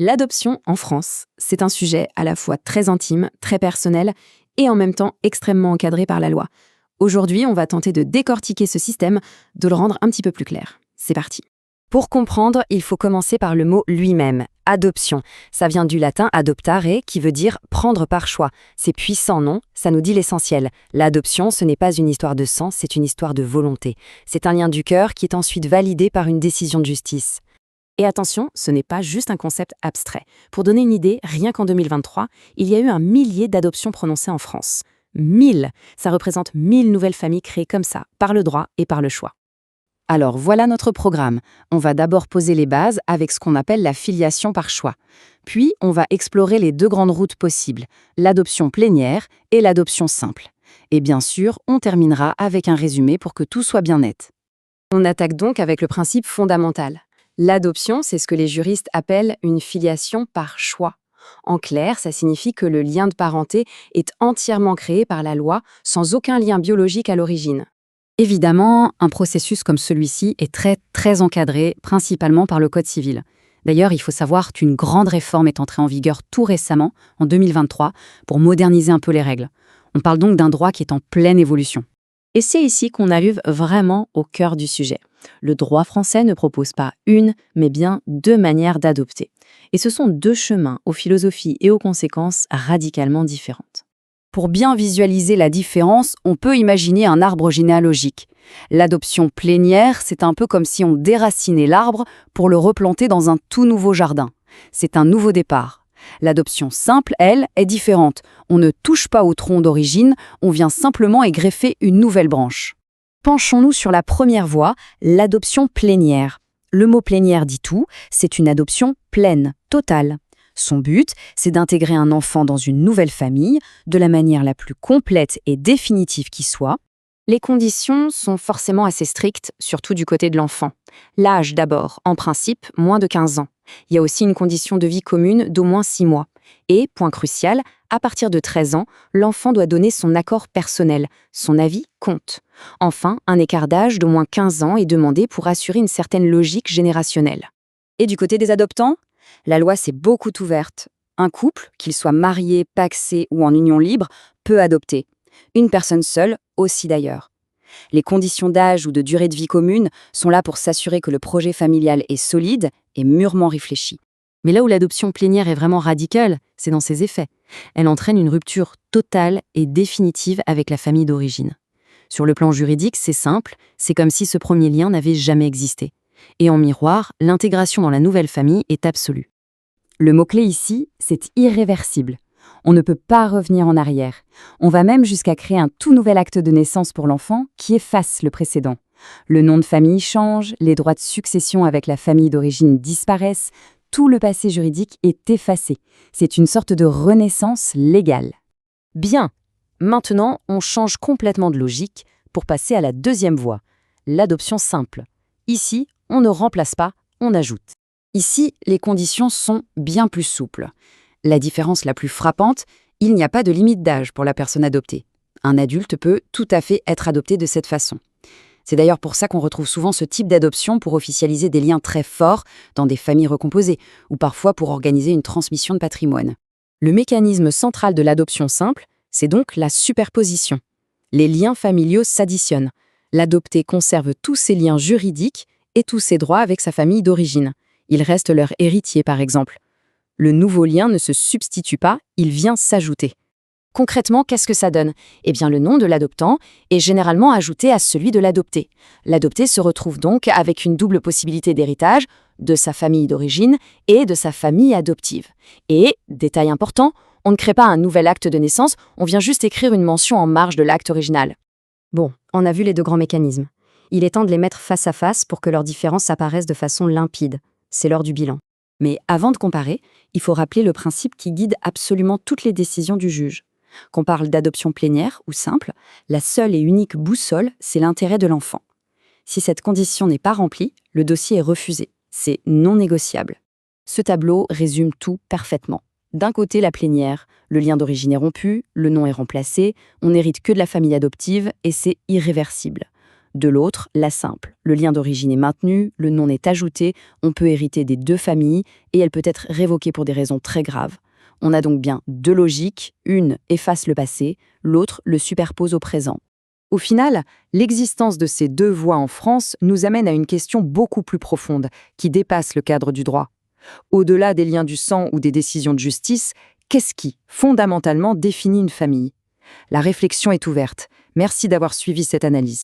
L'adoption en France, c'est un sujet à la fois très intime, très personnel et en même temps extrêmement encadré par la loi. Aujourd'hui, on va tenter de décortiquer ce système, de le rendre un petit peu plus clair. C'est parti. Pour comprendre, il faut commencer par le mot lui-même, adoption. Ça vient du latin adoptare, qui veut dire prendre par choix. C'est puissant, non? Ça nous dit l'essentiel. L'adoption, ce n'est pas une histoire de sang, c'est une histoire de volonté. C'est un lien du cœur qui est ensuite validé par une décision de justice. Et attention, ce n'est pas juste un concept abstrait. Pour donner une idée, rien qu'en 2023, il y a eu 1 millier d'adoptions prononcées en France. 1000! Ça représente 1000 nouvelles familles créées comme ça, par le droit et par le choix. Alors voilà notre programme. On va d'abord poser les bases avec ce qu'on appelle la filiation par choix. Puis on va explorer les 2 grandes routes possibles, l'adoption plénière et l'adoption simple. Et bien sûr, on terminera avec un résumé pour que tout soit bien net. On attaque donc avec le principe fondamental. L'adoption, c'est ce que les juristes appellent une filiation par choix. En clair, ça signifie que le lien de parenté est entièrement créé par la loi, sans aucun lien biologique à l'origine. Évidemment, un processus comme celui-ci est très encadré, principalement par le Code civil. D'ailleurs, il faut savoir qu'une grande réforme est entrée en vigueur tout récemment, en 2023, pour moderniser un peu les règles. On parle donc d'un droit qui est en pleine évolution. Et c'est ici qu'on arrive vraiment au cœur du sujet. Le droit français ne propose pas une, mais bien 2 manières d'adopter. Et ce sont 2 chemins aux philosophies et aux conséquences radicalement différentes. Pour bien visualiser la différence, on peut imaginer un arbre généalogique. L'adoption plénière, c'est un peu comme si on déracinait l'arbre pour le replanter dans un tout nouveau jardin. C'est un nouveau départ. L'adoption simple, elle, est différente. On ne touche pas au tronc d'origine, on vient simplement y greffer une nouvelle branche. Penchons-nous sur la première voie, l'adoption plénière. Le mot plénière dit tout, c'est une adoption pleine, totale. Son but, c'est d'intégrer un enfant dans une nouvelle famille de la manière la plus complète et définitive qui soit. Les conditions sont forcément assez strictes, surtout du côté de l'enfant. L'âge d'abord, en principe, moins de 15 ans. Il y a aussi une condition de vie commune d'au moins 6 mois. Et, point crucial, à partir de 13 ans, l'enfant doit donner son accord personnel. Son avis compte. Enfin, un écart d'âge d'au moins 15 ans est demandé pour assurer une certaine logique générationnelle. Et du côté des adoptants, la loi s'est beaucoup ouverte. Un couple, qu'il soit marié, pacsé ou en union libre, peut adopter. Une personne seule aussi d'ailleurs. Les conditions d'âge ou de durée de vie commune sont là pour s'assurer que le projet familial est solide et mûrement réfléchi. Mais là où l'adoption plénière est vraiment radicale, c'est dans ses effets. Elle entraîne une rupture totale et définitive avec la famille d'origine. Sur le plan juridique, c'est simple, c'est comme si ce premier lien n'avait jamais existé. Et en miroir, l'intégration dans la nouvelle famille est absolue. Le mot-clé ici, c'est irréversible. On ne peut pas revenir en arrière. On va même jusqu'à créer un tout nouvel acte de naissance pour l'enfant qui efface le précédent. Le nom de famille change, les droits de succession avec la famille d'origine disparaissent, tout le passé juridique est effacé. C'est une sorte de renaissance légale. Bien, maintenant on change complètement de logique pour passer à la 2e voie, l'adoption simple. Ici, on ne remplace pas, on ajoute. Ici, les conditions sont bien plus souples. La différence la plus frappante, il n'y a pas de limite d'âge pour la personne adoptée. Un adulte peut tout à fait être adopté de cette façon. C'est d'ailleurs pour ça qu'on retrouve souvent ce type d'adoption pour officialiser des liens très forts dans des familles recomposées, ou parfois pour organiser une transmission de patrimoine. Le mécanisme central de l'adoption simple, c'est donc la superposition. Les liens familiaux s'additionnent. L'adopté conserve tous ses liens juridiques et tous ses droits avec sa famille d'origine. Il reste leur héritier, par exemple. Le nouveau lien ne se substitue pas, il vient s'ajouter. Concrètement, qu'est-ce que ça donne? Eh bien, le nom de l'adoptant est généralement ajouté à celui de l'adopté. L'adopté se retrouve donc avec une double possibilité d'héritage, de sa famille d'origine et de sa famille adoptive. Et, détail important, on ne crée pas un nouvel acte de naissance, on vient juste écrire une mention en marge de l'acte original. Bon, on a vu les 2 grands mécanismes. Il est temps de les mettre face à face pour que leurs différences apparaissent de façon limpide. C'est l'heure du bilan. Mais avant de comparer, il faut rappeler le principe qui guide absolument toutes les décisions du juge. Qu'on parle d'adoption plénière ou simple, la seule et unique boussole, c'est l'intérêt de l'enfant. Si cette condition n'est pas remplie, le dossier est refusé. C'est non négociable. Ce tableau résume tout parfaitement. D'un côté, la plénière, le lien d'origine est rompu, le nom est remplacé, on n'hérite que de la famille adoptive et c'est irréversible. De l'autre, la simple. Le lien d'origine est maintenu, le nom est ajouté, on peut hériter des deux familles et elle peut être révoquée pour des raisons très graves. On a donc bien deux logiques, une efface le passé, l'autre le superpose au présent. Au final, l'existence de ces deux voies en France nous amène à une question beaucoup plus profonde, qui dépasse le cadre du droit. Au-delà des liens du sang ou des décisions de justice, qu'est-ce qui, fondamentalement, définit une famille ? La réflexion est ouverte. Merci d'avoir suivi cette analyse.